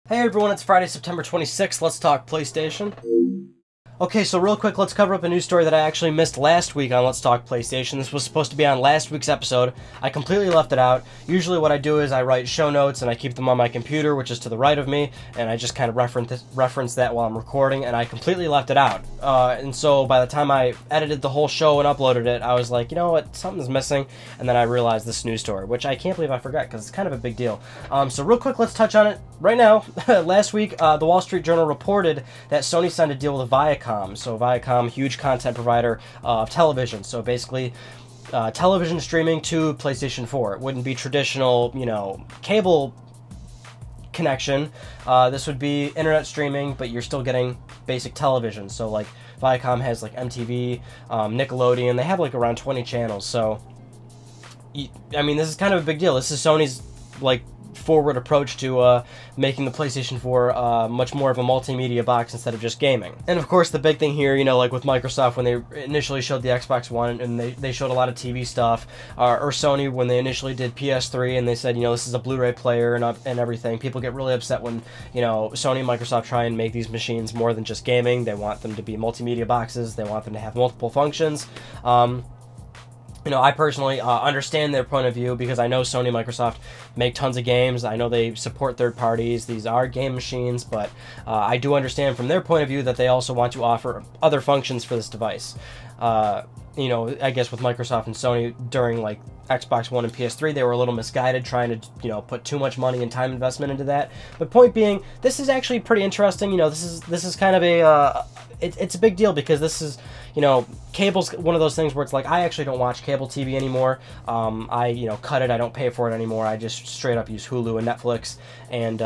Hey everyone, it's Friday, September 26th. Let's talk PlayStation. Okay, so real quick, let's cover up a news story that I actually missed last week on Let's Talk PlayStation. This was supposed to be on last week's episode. I completely left it out. Usually what I do is I write show notes and I keep them on my computer, which is to the right of me, and I just kind of reference that while I'm recording, and I completely left it out. And so by the time I edited the whole show and uploaded it, I was like, you know what, something's missing, and then I realized this news story, which I can't believe I forgot because it's kind of a big deal. So real quick, let's touch on it right now. Last week, the Wall Street Journal reported that Sony signed a deal with Viacom. So Viacom, huge content provider of television. So basically, television streaming to PlayStation 4. It wouldn't be traditional, you know, cable connection. This would be internet streaming, but you're still getting basic television. So like Viacom has like MTV, Nickelodeon. They have like around 20 channels. So, I mean, this is kind of a big deal. This is Sony's like forward approach to making the PlayStation 4 much more of a multimedia box instead of just gaming. And of course the big thing here, you know, like with Microsoft when they initially showed the Xbox One and they showed a lot of TV stuff, or Sony when they initially did PS3 and they said, you know, this is a Blu-ray player and everything. People get really upset when, you know, Sony and Microsoft try and make these machines more than just gaming. They want them to be multimedia boxes. They want them to have multiple functions. You know, I personally understand their point of view because I know Sony and Microsoft make tons of games. I know they support third parties. These are game machines, but I do understand from their point of view that they also want to offer other functions for this device. You know, I guess with Microsoft and Sony during like Xbox One and PS3, they were a little misguided trying to, you know, put too much money and time investment into that. But point being, this is actually pretty interesting. You know, this is kind of a it's a big deal because this is, you know, cable's one of those things where it's like I actually don't watch cable TV anymore. I, you know, cut it. I don't pay for it anymore. I just straight up use Hulu and Netflix. And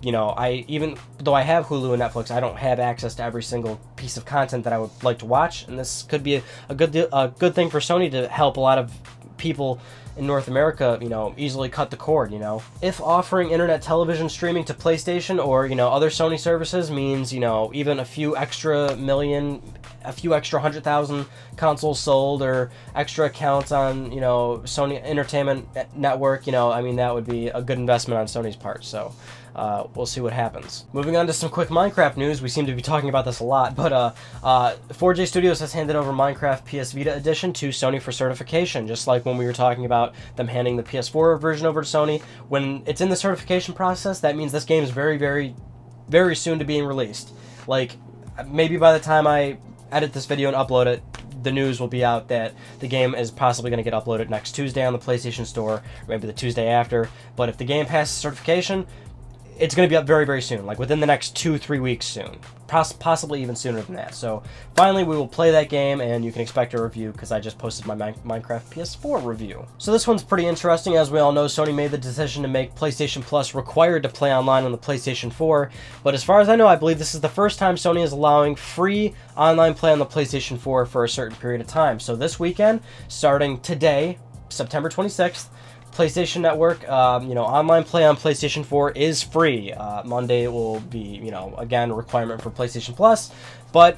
you know, even though I have Hulu and Netflix, I don't have access to every single piece of content that I would like to watch. And this could be a good thing for Sony to help a lot of people in North America, you know, easily cut the cord, you know. If offering internet television streaming to PlayStation or, you know, other Sony services means, you know, even a few extra million, a few extra 100,000 consoles sold or extra accounts on, you know, Sony Entertainment Network, you know, I mean, that would be a good investment on Sony's part, so we'll see what happens. Moving on to some quick Minecraft news. We seem to be talking about this a lot, but 4J Studios has handed over Minecraft PS Vita Edition to Sony for certification, just like when we were talking about them handing the PS4 version over to Sony. When it's in the certification process, that means this game is very, very, very soon to being released. Like, maybe by the time I edit this video and upload it, the news will be out that the game is possibly going to get uploaded next Tuesday on the PlayStation Store, or maybe the Tuesday after. But if the game passes certification, it's going to be up very, very soon, like within the next 2-3 weeks soon, possibly even sooner than that. So finally we will play that game and you can expect a review because I just posted my Minecraft PS4 review. So this one's pretty interesting. As we all know, Sony made the decision to make PlayStation Plus required to play online on the PlayStation 4, but as far as I know, I believe this is the first time Sony is allowing free online play on the PlayStation 4 for a certain period of time. So this weekend, starting today, September 26th, PlayStation Network, you know, online play on PlayStation 4 is free. Monday will be, you know, again, a requirement for PlayStation Plus, but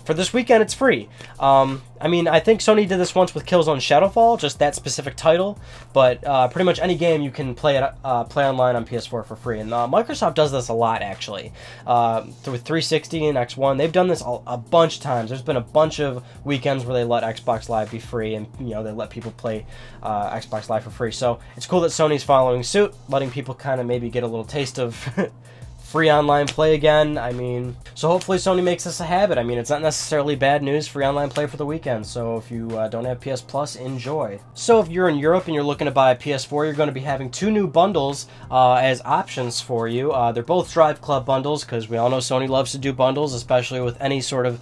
for this weekend, it's free. I mean, I think Sony did this once with Killzone Shadowfall, just that specific title, but pretty much any game you can play online on PS4 for free. And Microsoft does this a lot, actually. With 360 and X1, they've done this a bunch of times. There's been a bunch of weekends where they let Xbox Live be free, and, you know, they let people play Xbox Live for free. So it's cool that Sony's following suit, letting people kind of maybe get a little taste of free online play again. I mean, so hopefully Sony makes this a habit. I mean, it's not necessarily bad news, free online play for the weekend, so if you don't have PS Plus, enjoy. So if you're in Europe and you're looking to buy a PS4, you're going to be having 2 new bundles as options for you. They're both Driveclub bundles, because we all know Sony loves to do bundles, especially with any sort of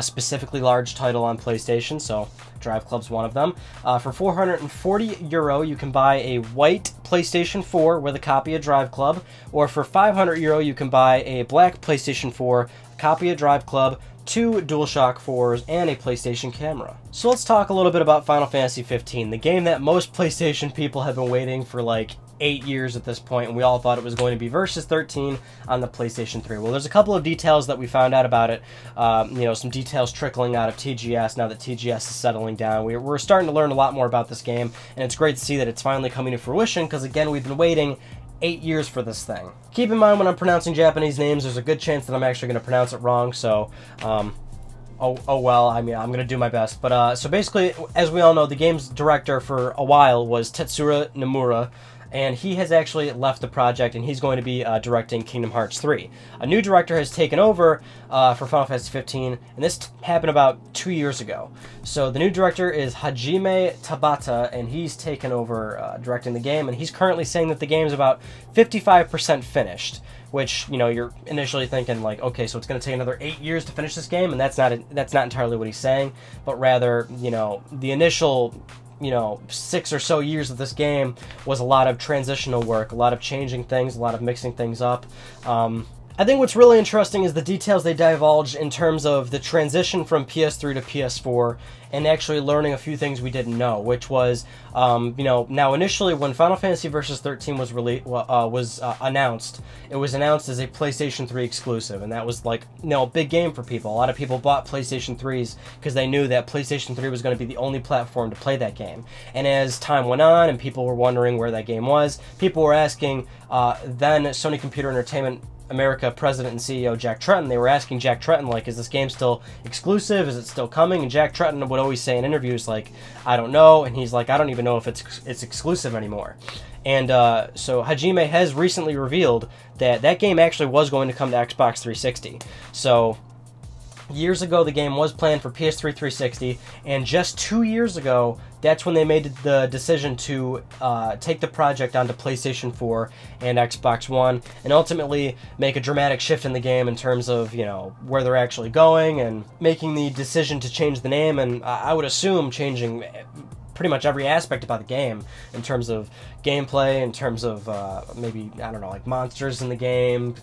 specifically large title on PlayStation, so Driveclub's one of them. For €440, you can buy a white PlayStation 4 with a copy of Driveclub, or for €500, you can buy a black PlayStation 4, a copy of Driveclub, 2 DualShock 4s, and a PlayStation camera. So let's talk a little bit about Final Fantasy 15, the game that most PlayStation people have been waiting for like 8 years at this point, and we all thought it was going to be Versus 13 on the PlayStation 3. Well, there's a couple of details that we found out about it. You know, some details trickling out of TGS now that TGS is settling down. We're starting to learn a lot more about this game, and it's great to see that it's finally coming to fruition, because again, we've been waiting 8 years for this thing. Keep in mind when I'm pronouncing Japanese names, there's a good chance that I'm actually going to pronounce it wrong, so, oh well, I mean, I'm going to do my best. But, so basically, as we all know, the game's director for a while was Tetsuro Nomura, and he has actually left the project, and he's going to be directing Kingdom Hearts 3. A new director has taken over for Final Fantasy 15, and this happened about 2 years ago. So the new director is Hajime Tabata, and he's taken over directing the game, and he's currently saying that the game's about 55% finished, which, you know, you're initially thinking, like, okay, so it's going to take another 8 years to finish this game, and that's not entirely what he's saying, but rather, you know, the initial, you know, 6 or so years of this game was a lot of transitional work, a lot of changing things, a lot of mixing things up. I think what's really interesting is the details they divulge in terms of the transition from PS3 to PS4 and actually learning a few things we didn't know, which was, you know, now initially when Final Fantasy Versus 13 was announced, it was announced as a PlayStation 3 exclusive, and that was, like, you know, a big game for people. A lot of people bought PlayStation 3s because they knew that PlayStation 3 was going to be the only platform to play that game. And as time went on and people were wondering where that game was, people were asking then Sony Computer Entertainment America president and CEO Jack Tretton. They were asking Jack Tretton, like, is this game still exclusive? Is it still coming? And Jack Tretton would always say in interviews, like, I don't know. And he's like, I don't even know if it's exclusive anymore. And so Hajime has recently revealed that that game actually was going to come to Xbox 360. So years ago, the game was planned for PS3 360, and just 2 years ago, that's when they made the decision to take the project onto PlayStation 4 and Xbox One, and ultimately make a dramatic shift in the game in terms of, you know, where they're actually going, and making the decision to change the name, and I would assume changing pretty much every aspect about the game, in terms of gameplay, in terms of maybe, I don't know, like monsters in the game,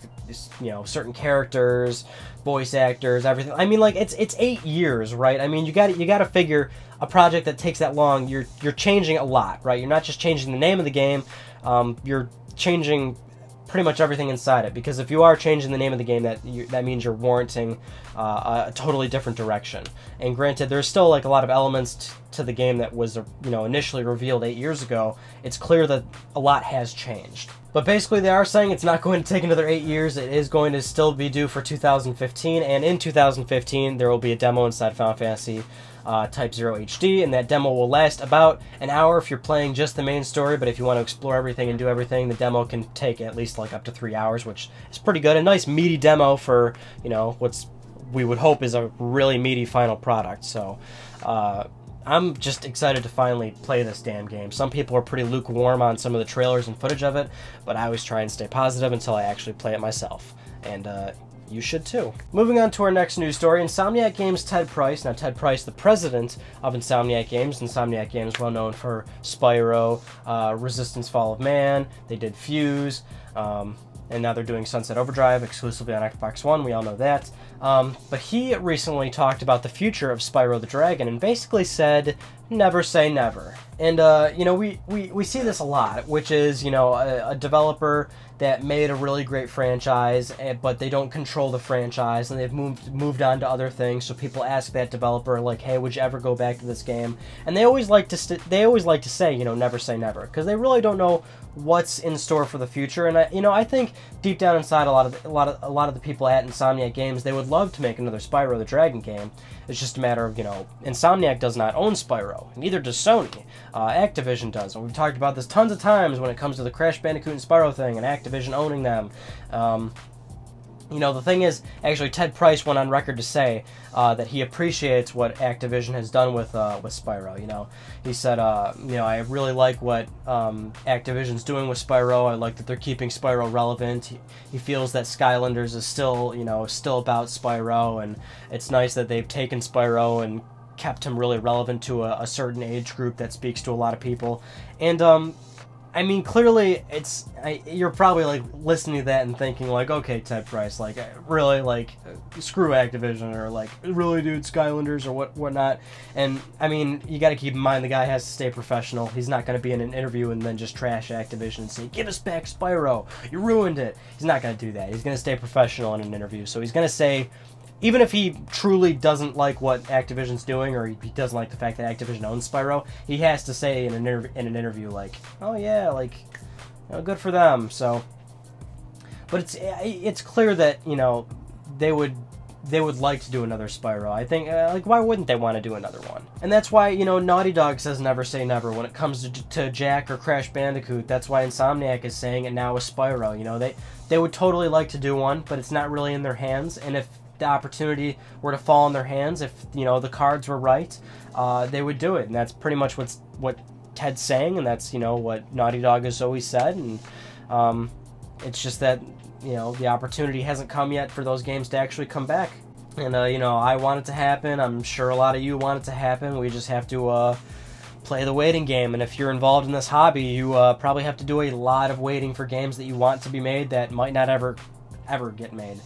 you know, certain characters, voice actors, everything. I mean, like, it's 8 years, right? I mean, you got to figure a project that takes that long, you're changing a lot, right? You're not just changing the name of the game, you're changing pretty much everything inside it, because if you are changing the name of the game, that means you're warranting a totally different direction. And granted, there's still, like, a lot of elements to the game that was, you know, initially revealed 8 years ago. It's clear that a lot has changed. But basically, they are saying it's not going to take another 8 years. It is going to still be due for 2015, and in 2015, there will be a demo inside Final Fantasy Type 0 HD, and that demo will last about an hour if you're playing just the main story, but if you want to explore everything and do everything, the demo can take at least, like, up to 3 hours, which is pretty good. A nice meaty demo for, you know, what's we would hope is a really meaty final product. So I'm just excited to finally play this damn game. Some people are pretty lukewarm on some of the trailers and footage of it, but I always try and stay positive until I actually play it myself. And you should too. Moving on to our next news story, Insomniac Games' Ted Price. Now, Ted Price, the president of Insomniac Games. Insomniac Games, well known for Spyro, Resistance Fall of Man. They did Fuse, and now they're doing Sunset Overdrive exclusively on Xbox One. We all know that. But he recently talked about the future of Spyro the Dragon and basically said, never say never. And, you know, we see this a lot, which is, you know, a developer that made a really great franchise, but they don't control the franchise, and they've moved on to other things. So people ask that developer, like, "Hey, would you ever go back to this game?" And they always like to say, you know, never say never, because they really don't know what's in store for the future. And I think deep down inside, a lot of the people at Insomniac Games, they would love to make another Spyro the Dragon game. It's just a matter of, you know, Insomniac does not own Spyro, neither does Sony. Activision does, and we've talked about this tons of times when it comes to the Crash Bandicoot and Spyro thing, and Activision owning them. You know, the thing is, actually, Ted Price went on record to say that he appreciates what Activision has done with Spyro. You know, he said, you know, I really like what Activision's doing with Spyro. I like that they're keeping Spyro relevant. He feels that Skylanders is still, you know, still about Spyro, and it's nice that they've taken Spyro and kept him really relevant to a certain age group that speaks to a lot of people. And I mean, clearly, you're probably, like, listening to that and thinking, like, okay, Ted Price, like, really, like, screw Activision, or, like, really, dude, Skylanders, or whatnot. And, I mean, you gotta keep in mind, the guy has to stay professional. He's not gonna be in an interview and then just trash Activision and say, give us back Spyro, you ruined it. He's not gonna do that. He's gonna stay professional in an interview. So he's gonna say, even if he truly doesn't like what Activision's doing, or he doesn't like the fact that Activision owns Spyro, he has to say in an interview, like, oh yeah, like, good for them. So, but it's clear that, you know, they would like to do another Spyro. I think, like, why wouldn't they want to do another one? And that's why, you know, Naughty Dog says never say never when it comes to Jack or Crash Bandicoot. That's why Insomniac is saying it now with Spyro. You know, they would totally like to do one, but it's not really in their hands. And if the opportunity were to fall in their hands, if, you know, the cards were right, they would do it. And that's pretty much what Ted's saying, and that's, you know, what Naughty Dog has always said. And it's just that, you know, the opportunity hasn't come yet for those games to actually come back. And, you know, I want it to happen. I'm sure a lot of you want it to happen. We just have to play the waiting game. And if you're involved in this hobby, you probably have to do a lot of waiting for games that you want to be made that might not ever get made.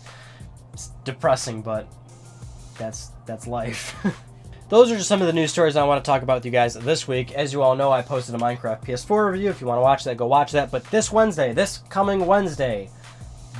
It's depressing, but that's life. Those are just some of the news stories I want to talk about with you guys this week. As you all know, I posted a Minecraft PS4 review. If you want to watch that, go watch that. But this coming Wednesday,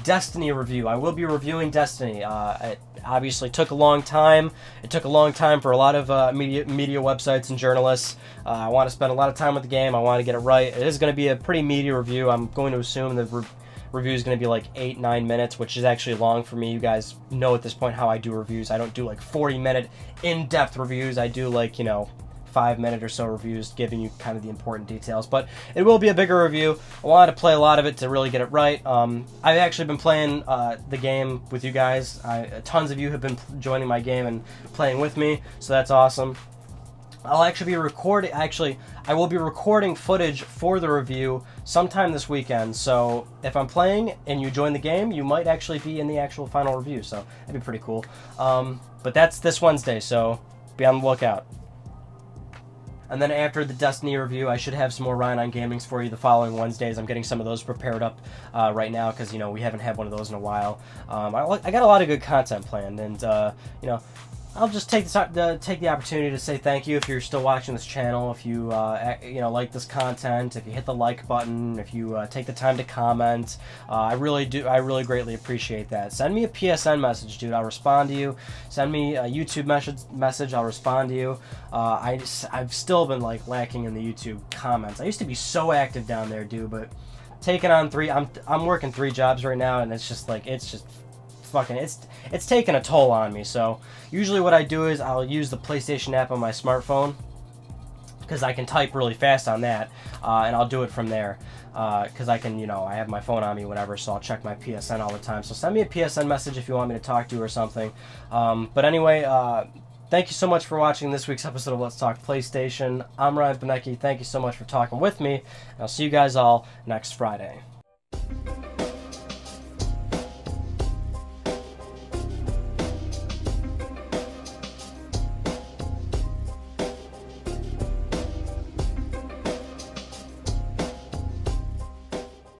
Destiny review. I will be reviewing Destiny. It obviously took a long time. It took a long time for a lot of media websites and journalists. I want to spend a lot of time with the game. I want to get it right. It is going to be a pretty meaty review. I'm going to assume the review is going to be like 8-9 minutes, which is actually long for me. You guys know at this point how I do reviews. I don't do like 40-minute in-depth reviews. I do like, you know, 5-minute or so reviews, giving you kind of the important details. But it will be a bigger review. I wanted to play a lot of it to really get it right. I've actually been playing the game with you guys. Tons of you have been joining my game and playing with me, so that's awesome. I'll actually be recording. Actually, I will be recording footage for the review sometime this weekend. So if I'm playing and you join the game, you might actually be in the actual final review. So that'd be pretty cool. But that's this Wednesday, so be on the lookout. And then after the Destiny review, I should have some more Ryan on Gamings for you the following Wednesdays. I'm getting some of those prepared up right now because, you know, we haven't had one of those in a while. I got a lot of good content planned, and you know, I'll just take the opportunity to say thank you if you're still watching this channel, if you you know, like this content, if you hit the like button, if you take the time to comment. I really greatly appreciate that. Send me a PSN message, dude. I'll respond to you. Send me a YouTube message. I'll respond to you. I've still been like lacking in the YouTube comments. I used to be so active down there, dude, but taking on I'm working 3 jobs right now, and it's just like it's taken a toll on me. So usually what I do is I'll use the PlayStation app on my smartphone because I can type really fast on that, and I'll do it from there because I can, you know, I have my phone on me whenever, so I'll check my PSN all the time. So send me a PSN message if you want me to talk to you or something. But anyway, thank you so much for watching this week's episode of Let's Talk PlayStation. I'm Ryan Benecki. Thank you so much for talking with me, and I'll see you guys all next Friday.